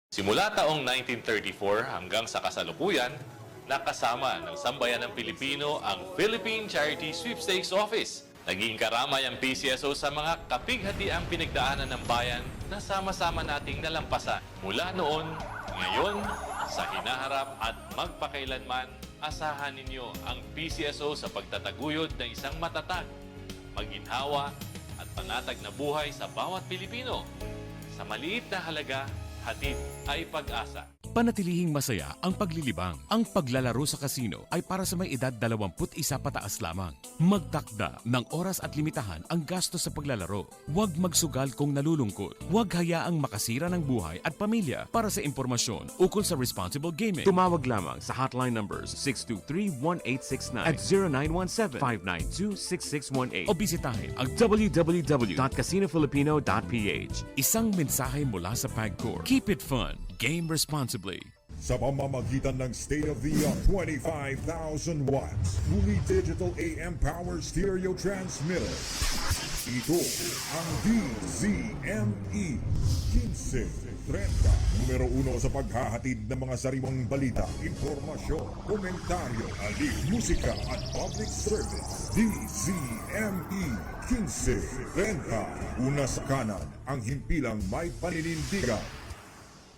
Simula taong 1934 hanggang sa kasalukuyan, nakasama ng sambayan ng Pilipino ang Philippine Charity Sweepstakes Office. Naging karamay ang PCSO sa mga kapighatiang pinagdaanan ng bayan na sama-sama nating nalampasan. Mula noon, ngayon, sa hinaharap at magpakailanman, asahan ninyo ang PCSO sa pagtataguyod ng isang matatag, maginhawa at panatag na buhay sa bawat Pilipino. Sa maliit na halaga, hatid ay pag-asa. Panatilihing masaya ang paglilibang. Ang paglalaro sa kasino ay para sa may edad 21 pataas lamang. Magtakda ng oras at limitahan ang gastos sa paglalaro. Huwag magsugal kung nalulungkot. Huwag hayaang makasira ng buhay at pamilya. Para sa impormasyon ukol sa responsible gaming, Tumawag lamang sa hotline numbers 623-1869 at 0917-592-6618 o bisitahin ang www.casinofilipino.ph. isang mensahe mula sa PAGCOR. Keep it fun. Game responsibly. Sa pamamagitan ng state-of-the-art 25,000 watts fully digital AM power stereo transmitter. Ito ang DZME 1530, numero 1 sa paghahatid ng mga sariwang balita, impormasyon, komentaryo, aliw, musika at public service. DZME 1530, una sa kanan, ang himpilang may paninindigan.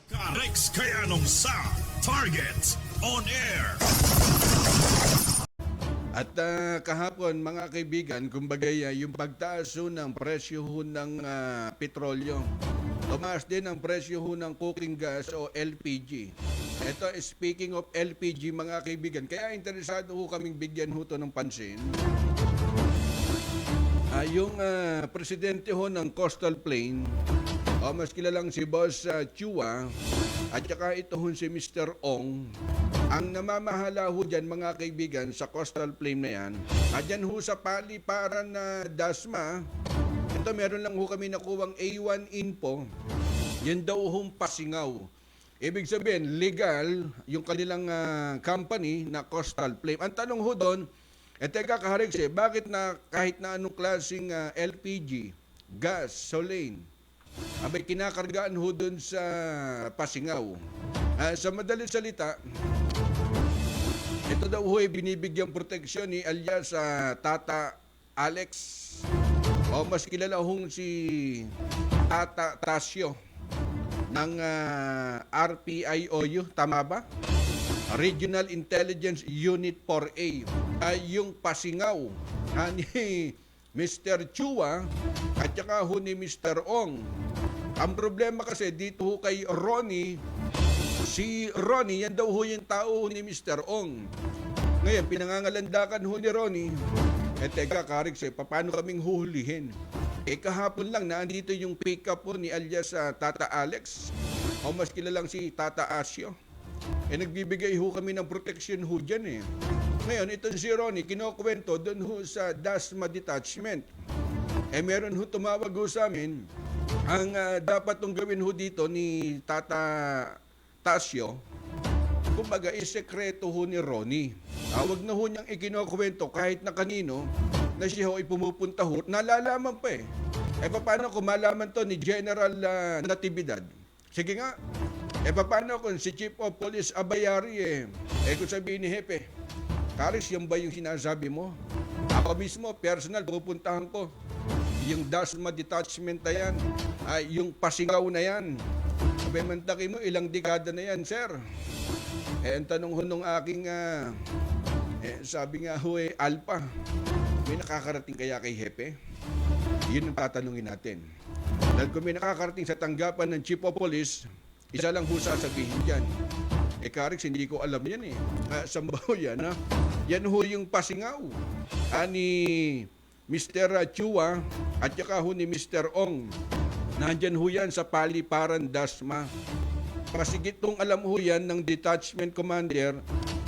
Rex Kayanong sa Target On Air. At kahapon mga kaibigan, kumbaga yung pagtaas ho ng presyo ho ng petrolyo. Tumaas din ang presyo ho ng cooking gas o LPG. Ito, speaking of LPG mga kaibigan, kaya interesado ho kaming bigyan ho to ng pansin. Yung presidente ho ng Coastal Plain, mas kilalang si Boss Chua, at saka ito ho si Mr. Ong, ang namamahala ho dyan mga kaibigan sa Coastal Plain na yan. At dyan ho sa paliparan na Dasma, ito meron lang ho kami nakuwang A1 info, yan daw hong pasingaw. Ibig sabihin, legal yung kanilang company na Coastal Plain. Ang tanong ho doon, teka kaharigse, bakit na kahit na anong klaseng LPG, gas, gasoline, abay kinakargaan ho dun sa pasingaw. Sa madaling salita, ito daw ho ay binibigyang proteksyon ni alias Tata Alex, o mas kilala hong si Tata Tasio ng RPIOU, tama ba? Regional Intelligence Unit 4A. Yung pasingaw ni Mr. Chua at saka ho ni Mr. Ong. Ang problema kasi dito ho kay Ronnie, si Ronnie, yan daw ho yung tao ni Mr. Ong. Ngayon, pinangangalandakan ho ni Ronnie, teka Karix, paano kaming huhulihin? Kahapon lang na andito yung pick-up po ni alias Tata Alex, o mas kilalang si Tata Asio. Nagbibigay ho kami ng protection ho dyan . Ngayon, itong si Ronnie, kinukwento doon ho sa Dasma Detachment. Meron ho tumawag ho sa amin, ang dapat tong gawin ho dito ni Tata Tasio, kumbaga isekreto ho ni Ronnie. Wag na ho niyang ikinukwento kahit na kanino na siya ho ay pumupunta ho. Nalalaman pa . Paano kung malaman to ni General Natividad? Sige nga. Paano kung si Chief of Police Abayari kung sabihin ni Hepe, Karis, yan ba yung sinasabi mo? Ako mismo, personal, pupuntahan ko. Yung Dasma Detachment na yan, yung pasingaw na yan. Sabi, mantaki mo, ilang dekada na yan, sir. Ang tanong ho nung aking, sabi nga ho Alpha, may nakakarating kaya kay Hepe? Yun ang tatanungin natin. Dahil kung may nakakarating sa tanggapan ng Chief of Police, isa lang ho sasabihin dyan. Karix, hindi ko alam yan . Sambaw yan, ha? Yan ho yung pasingaw ni Mr. Chua at saka ho ni Mr. Ong. Nandyan ho yan sa paliparan Dasma. Pasigit tong alam ho yan ng detachment commander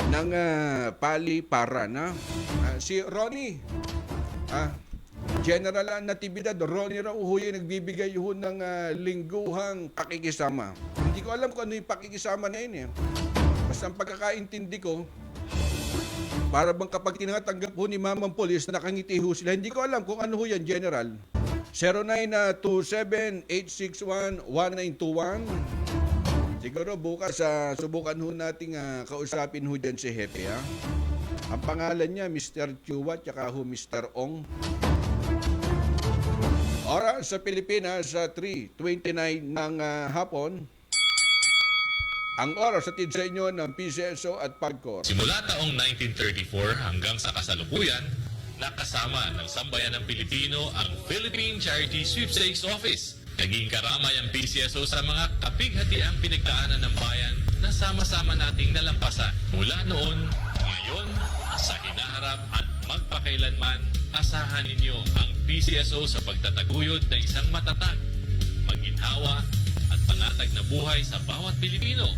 ng paliparan, ha? Si Ronnie, General Natividad, Ronnie raw ho yung nagbibigay ho ng lingguhang pakikisama. Hindi ko alam kung ano yung pakikisama na yun . Basta ang pagkakaintindi ko, para bang kapag tinatanggap ho ni Mamang Police, nakangiti ho sila. Hindi ko alam kung ano ho yan, General. 0927-861-1921 Siguro bukas subukan ho nating kausapin ho dyan si Hepe, ha? Ang pangalan niya, Mr. Chua, tsaka ho Mr. Ong. Oras sa Pilipinas, 3:29 ng hapon. Ang oras sa sa inyo ng PCSO at PAGCOR. Simula taong 1934 hanggang sa kasalukuyan, nakasama ng sambayan ng Pilipino ang Philippine Charity Sweepstakes Office. Naging karamay ang PCSO sa mga kapighatiang pinagdaanan ng bayan na sama-sama nating nalampasan. Mula noon, ngayon, sa hinaharap at magpakailanman, asahan ninyo ang PCSO sa pagtataguyod na isang matatag, maginhawa at panatag na buhay sa bawat Pilipino.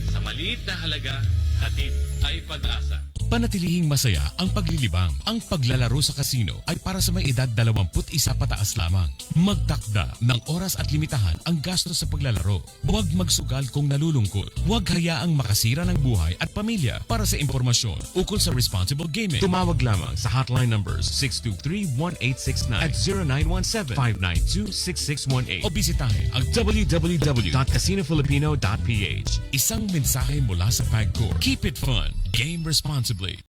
Sa maliit na halaga, hatid ay pag-asa. Panatilihing masaya ang paglilibang. Ang paglalaro sa kasino ay para sa may edad 21 pataas lamang. Magtakda ng oras at limitahan ang gastos sa paglalaro. Huwag magsugal kung nalulungkot. Huwag hayaang makasira ng buhay at pamilya. Para sa impormasyon ukol sa responsible gaming, Tumawag lamang sa hotline numbers 623-1869 at 0917-592-6618 o bisitahin ang www.casinofilipino.ph. isang mensahe mula sa PAGCOR. Keep it fun. Game responsibly.